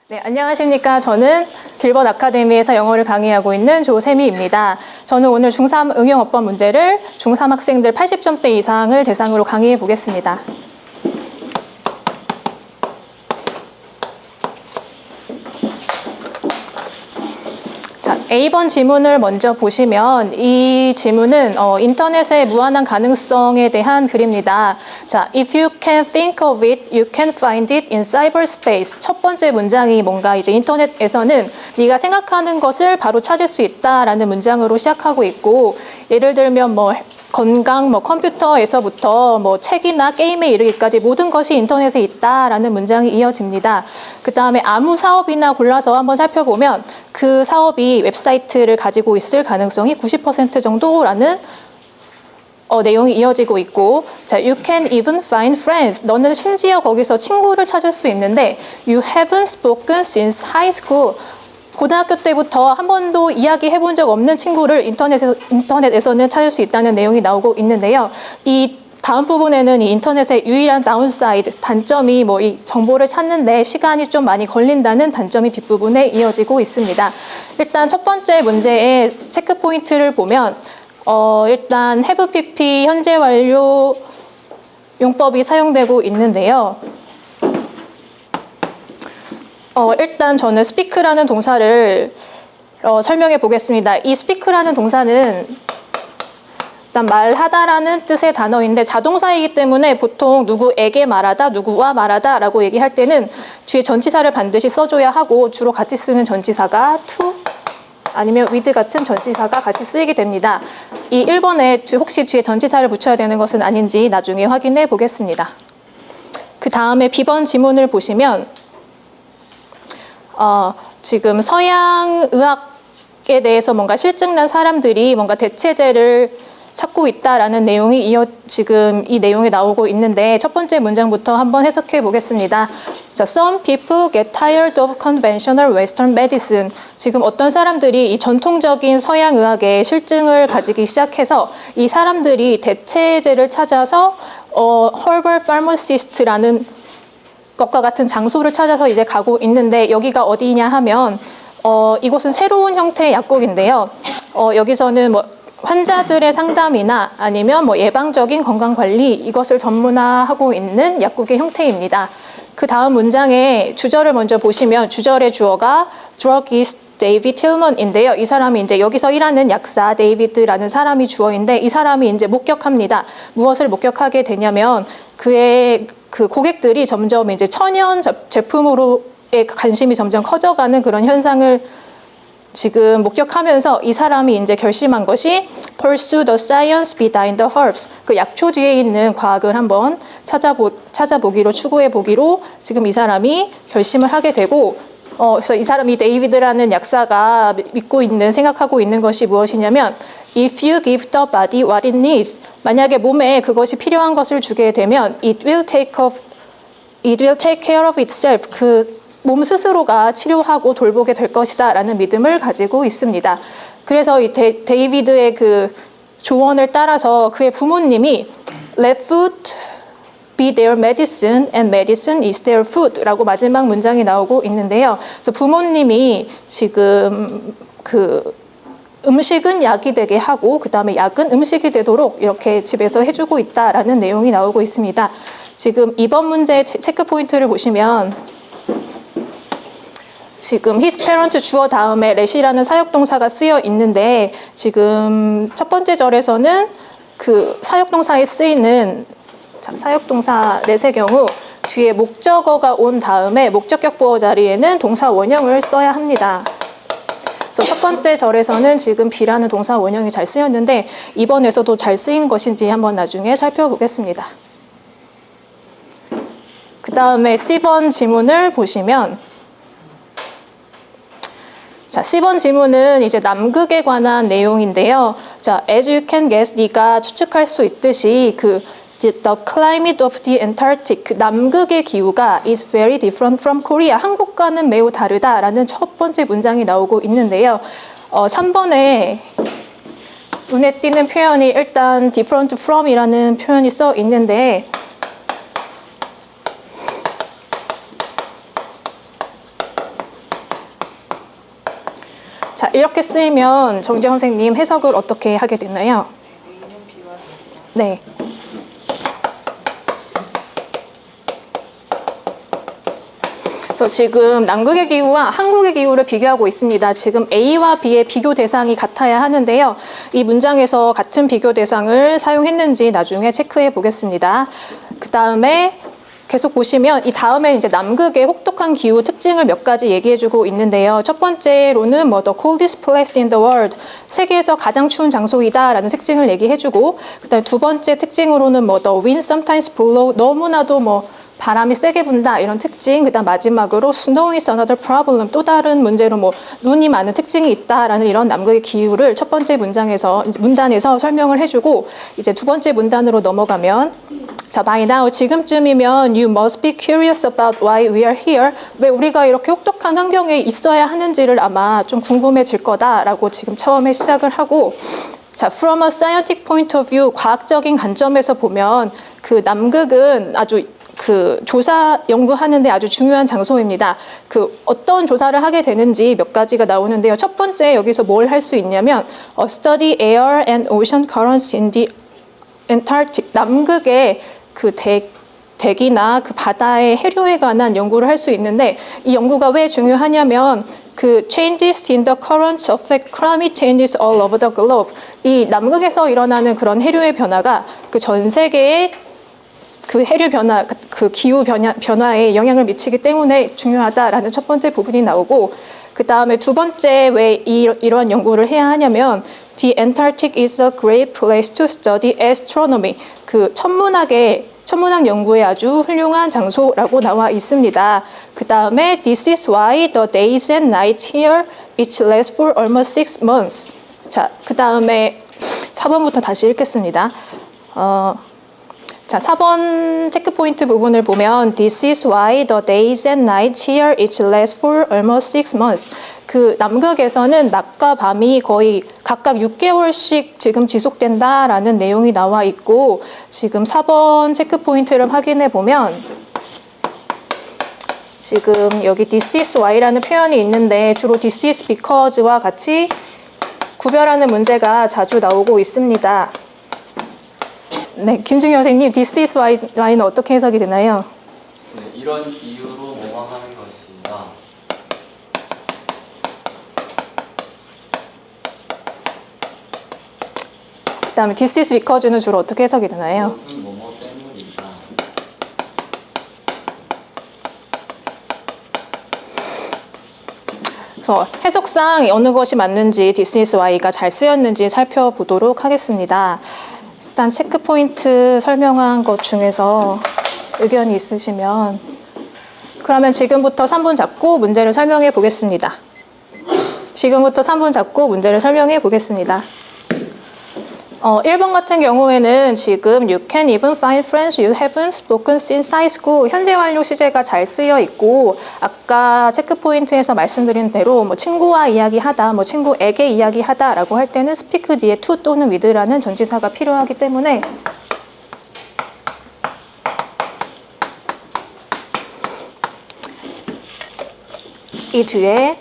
네, 안녕하십니까. 저는 길벗 아카데미에서 영어를 강의하고 있는 조세미입니다. 저는 오늘 중3 응용어법 문제를 중3 학생들 80점대 이상을 대상으로 강의해 보겠습니다. 자, A번 지문을 먼저 보시면 이 지문은 인터넷의 무한한 가능성에 대한 글입니다. 자, if you can think of it, you can find it in cyberspace. 첫 번째 문장이 뭔가 이제 인터넷에서는 네가 생각하는 것을 바로 찾을 수 있다라는 문장으로 시작하고 있고, 예를 들면 뭐 건강, 컴퓨터에서부터 책이나 게임에 이르기까지 모든 것이 인터넷에 있다라는 문장이 이어집니다. 그 다음에 아무 사업이나 골라서 한번 살펴보면 그 사업이 웹사이트를 가지고 있을 가능성이 90% 정도라는 내용이 이어지고 있고, 자, you can even find friends. 너는 심지어 거기서 친구를 찾을 수 있는데, you haven't spoken since high school. 고등학교 때부터 한 번도 이야기해 본 적 없는 친구를 인터넷에서는 찾을 수 있다는 내용이 나오고 있는데요. 이 다음 부분에는 이 인터넷의 유일한 다운사이드, 단점이 이 정보를 찾는데 시간이 좀 많이 걸린다는 단점이 뒷부분에 이어지고 있습니다. 일단 첫 번째 문제의 체크 포인트를 보면 일단 have pp 현재 완료 용법이 사용되고 있는데요. 일단 저는 speak라는 동사를 설명해 보겠습니다. 이 speak라는 동사는 일단 말하다라는 뜻의 단어인데 자동사이기 때문에 보통 누구에게 말하다, 누구와 말하다 라고 얘기할 때는 뒤에 전치사를 반드시 써줘야 하고, 주로 같이 쓰는 전치사가 to 아니면 with 같은 전치사가 같이 쓰이게 됩니다. 이 1번에 혹시 뒤에 전치사를 붙여야 되는 것은 아닌지 나중에 확인해 보겠습니다. 그 다음에 B번 지문을 보시면 지금 서양 의학에 대해서 뭔가 실증난 사람들이 뭔가 대체제를 찾고 있다라는 내용이 지금 이 내용이 나오고 있는데, 첫 번째 문장부터 한번 해석해 보겠습니다. 자, some people get tired of conventional Western medicine. 지금 어떤 사람들이 이 전통적인 서양 의학에 실증을 가지기 시작해서 이 사람들이 대체제를 찾아서 herbal pharmacist라는 것과 같은 장소를 찾아서 이제 가고 있는데, 여기가 어디냐 하면 이곳은 새로운 형태의 약국인데요. 여기서는 환자들의 상담이나 아니면 예방적인 건강관리, 이것을 전문화하고 있는 약국의 형태입니다. 그 다음 문장의 주절을 먼저 보시면 주절의 주어가 druggist 데이비드 틸먼인데요. 이 사람이 이제 여기서 일하는 약사 데이비드라는 사람이 주어인데, 이 사람이 이제 목격합니다. 무엇을 목격하게 되냐면 그의 그 고객들이 점점 이제 천연 제품으로의 관심이 점점 커져가는 그런 현상을 지금 목격하면서 이 사람이 이제 결심한 것이 pursue the science behind the herbs. 그 약초 뒤에 있는 과학을 한번 찾아보기로, 추구해 보기로 지금 이 사람이 결심을 하게 되고, 그래서 이 사람이 데이비드라는 약사가 생각하고 있는 것이 무엇이냐면, if you give the body what it needs. 만약에 몸에 그것이 필요한 것을 주게 되면 it will take care of itself. 그 몸 스스로가 치료하고 돌보게 될 것이다 라는 믿음을 가지고 있습니다. 그래서 이 데이비드의 그 조언을 따라서 그의 부모님이 let food be their medicine and medicine is their food 라고 마지막 문장이 나오고 있는데요. 그래서 부모님이 지금 음식은 약이 되게 하고 그 다음에 약은 음식이 되도록 이렇게 집에서 해주고 있다라는 내용이 나오고 있습니다. 지금 이번 문제의 체크 포인트를 보시면 지금 his parents 주어 다음에 let이라는 사역동사가 쓰여 있는데, 지금 첫 번째 절에서는 그 사역동사에 쓰이는 사역동사 let의 경우 뒤에 목적어가 온 다음에 목적격 보어 자리에는 동사 원형을 써야 합니다. 그래서 첫 번째 절에서는 지금 be라는 동사 원형이 잘 쓰였는데, 이번에서도 잘 쓰인 것인지 한번 나중에 살펴보겠습니다. 그 다음에 C번 지문을 보시면, 자, C번 지문은 이제 남극에 관한 내용인데요. 자, as you can guess, 네가 추측할 수 있듯이 the climate of the Antarctic, 남극의 기후가 is very different from Korea. 한국과는 매우 다르다라는 첫 번째 문장이 나오고 있는데요. 3번에 눈에 띄는 표현이 일단 different from이라는 표현이 써 있는데, 이렇게 쓰이면 정재현 선생님 해석을 어떻게 하게 되나요? 네. 그래서 지금 남극의 기후와 한국의 기후를 비교하고 있습니다. 지금 A와 B의 비교 대상이 같아야 하는데요. 이 문장에서 같은 비교 대상을 사용했는지 나중에 체크해 보겠습니다. 그 다음에 계속 보시면 이 다음에 이제 남극의 혹독한 기후 특징을 몇 가지 얘기해주고 있는데요. 첫 번째로는 뭐 the coldest place in the world, 세계에서 가장 추운 장소이다라는 특징을 얘기해주고, 그다음에 두 번째 특징으로는 뭐 the wind sometimes blow, 너무나도 뭐 바람이 세게 분다 이런 특징, 그다음 마지막으로 snow is another problem, 또 다른 문제로 뭐 눈이 많은 특징이 있다라는 이런 남극의 기후를 첫 번째 문단에서 설명을 해주고, 이제 두 번째 문단으로 넘어가면 자, by now 지금쯤이면 you must be curious about why we are here, 왜 우리가 이렇게 혹독한 환경에 있어야 하는지를 아마 좀 궁금해질 거다라고 지금 처음에 시작을 하고, 자, from a scientific point of view, 과학적인 관점에서 보면 그 남극은 아주 그 조사 연구하는데 아주 중요한 장소입니다. 그 어떤 조사를 하게 되는지 몇 가지가 나오는데요. 첫 번째 여기서 뭘 할 수 있냐면 study air and ocean currents in the Antarctic, 남극의 그 대기나 그 바다의 해류에 관한 연구를 할 수 있는데, 이 연구가 왜 중요하냐면 그 changes in the currents affect climate changes all over the globe. 이 남극에서 일어나는 그런 해류의 변화가 그 전 세계의 그 해류 변화, 그 기후 변화에 영향을 미치기 때문에 중요하다라는 첫 번째 부분이 나오고, 그 다음에 두 번째 왜 이러한 연구를 해야 하냐면 The Antarctic is a great place to study astronomy. 그 천문학 연구에 아주 훌륭한 장소라고 나와 있습니다. 그 다음에 This is why the days and nights here each last for almost 6 months. 자, 그 다음에 4번부터 다시 읽겠습니다. 자, 4번 체크포인트 부분을 보면 This is why the days and nights here each last for almost 6 months. 그 남극에서는 낮과 밤이 거의 각각 6개월씩 지금 지속된다라는 내용이 나와 있고, 지금 4번 체크포인트를 확인해 보면 지금 여기 This is why라는 표현이 있는데 주로 This is because와 같이 구별하는 문제가 자주 나오고 있습니다. 네, 김중현 선생님, This is why는 어떻게 해석이 되나요? 네, 이런 이유로 뭐뭐 하는 것이다. 그 다음에 This is because는 주로 어떻게 해석이 되나요? 그것은 뭐뭐 때문이다. 그래서 해석상 어느 것이 맞는지 This is why가 잘 쓰였는지 살펴보도록 하겠습니다. 일단 체크포인트 설명한 것 중에서 의견이 있으시면 그러면 지금부터 3분 잡고 문제를 설명해 보겠습니다. 지금부터 3분 잡고 문제를 설명해 보겠습니다. 1번 같은 경우에는 지금 You can even find friends you haven't spoken since high school. 현재 완료 시제가 잘 쓰여 있고, 아까 체크포인트에서 말씀드린 대로 뭐 친구와 이야기하다, 뭐 친구에게 이야기하다라고 할 때는 speak 뒤에 to 또는 with라는 전치사가 필요하기 때문에 이 뒤에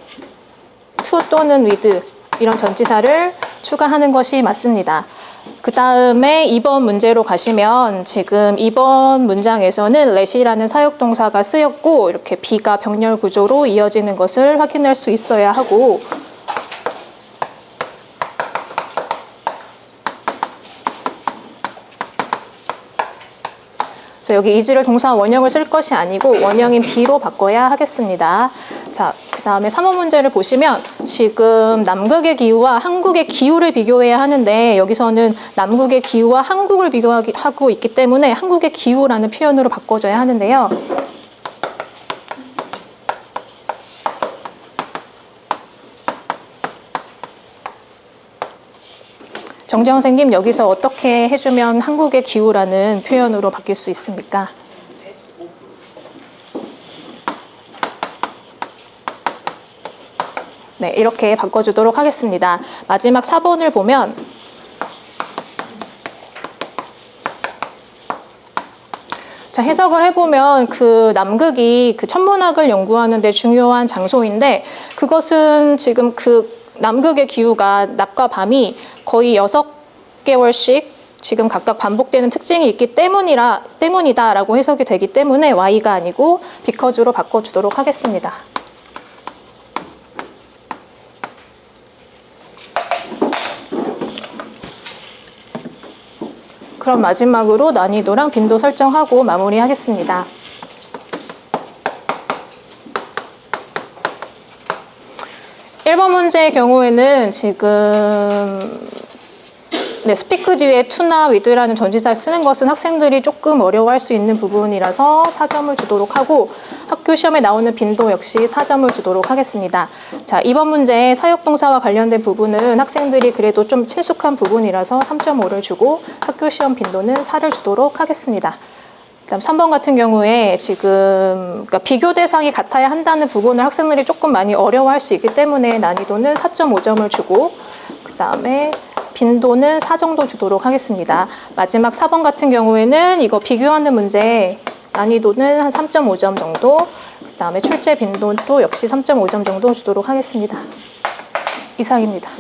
to 또는 with 이런 전치사를 추가하는 것이 맞습니다. 그 다음에 2번 문제로 가시면 지금 2번 문장에서는 let이라는 사역동사가 쓰였고 이렇게 B가 병렬 구조로 이어지는 것을 확인할 수 있어야 하고, 그래서 여기 is를 동사 원형을 쓸 것이 아니고 원형인 be로 바꿔야 하겠습니다. 자, 그 다음에 3번 문제를 보시면 지금 남극의 기후와 한국의 기후를 비교해야 하는데 여기서는 남극의 기후와 한국을 비교하고 있기 때문에 한국의 기후라는 표현으로 바꿔줘야 하는데요. 정재원 선생님, 여기서 어떻게 해주면 한국의 기후라는 표현으로 바뀔 수 있습니까? 네, 이렇게 바꿔주도록 하겠습니다. 마지막 4번을 보면 자, 해석을 해보면 그 남극이 그 천문학을 연구하는 데 중요한 장소인데 그것은 지금 그 남극의 기후가 낮과 밤이 거의 6개월씩 지금 각각 반복되는 특징이 있기 때문이다라고 해석이 되기 때문에 Y가 아니고 because로 바꿔주도록 하겠습니다. 그럼 마지막으로 난이도랑 빈도 설정하고 마무리하겠습니다. 1번 문제의 경우에는 지금 speak 뒤에 to나 with라는 전치사를 쓰는 것은 학생들이 조금 어려워할 수 있는 부분이라서 4점을 주도록 하고 학교 시험에 나오는 빈도 역시 4점을 주도록 하겠습니다. 자, 2번 문제 사역동사와 관련된 부분은 학생들이 그래도 좀 친숙한 부분이라서 3.5를 주고 학교 시험 빈도는 4를 주도록 하겠습니다. 그다음 3번 같은 경우에 지금 그러니까 비교 대상이 같아야 한다는 부분을 학생들이 조금 많이 어려워할 수 있기 때문에 난이도는 4.5점을 주고 그다음에 빈도는 4 정도 주도록 하겠습니다. 마지막 4번 같은 경우에는 이거 비교하는 문제 난이도는 한 3.5점 정도, 그다음에 출제 빈도도 역시 3.5점 정도 주도록 하겠습니다. 이상입니다.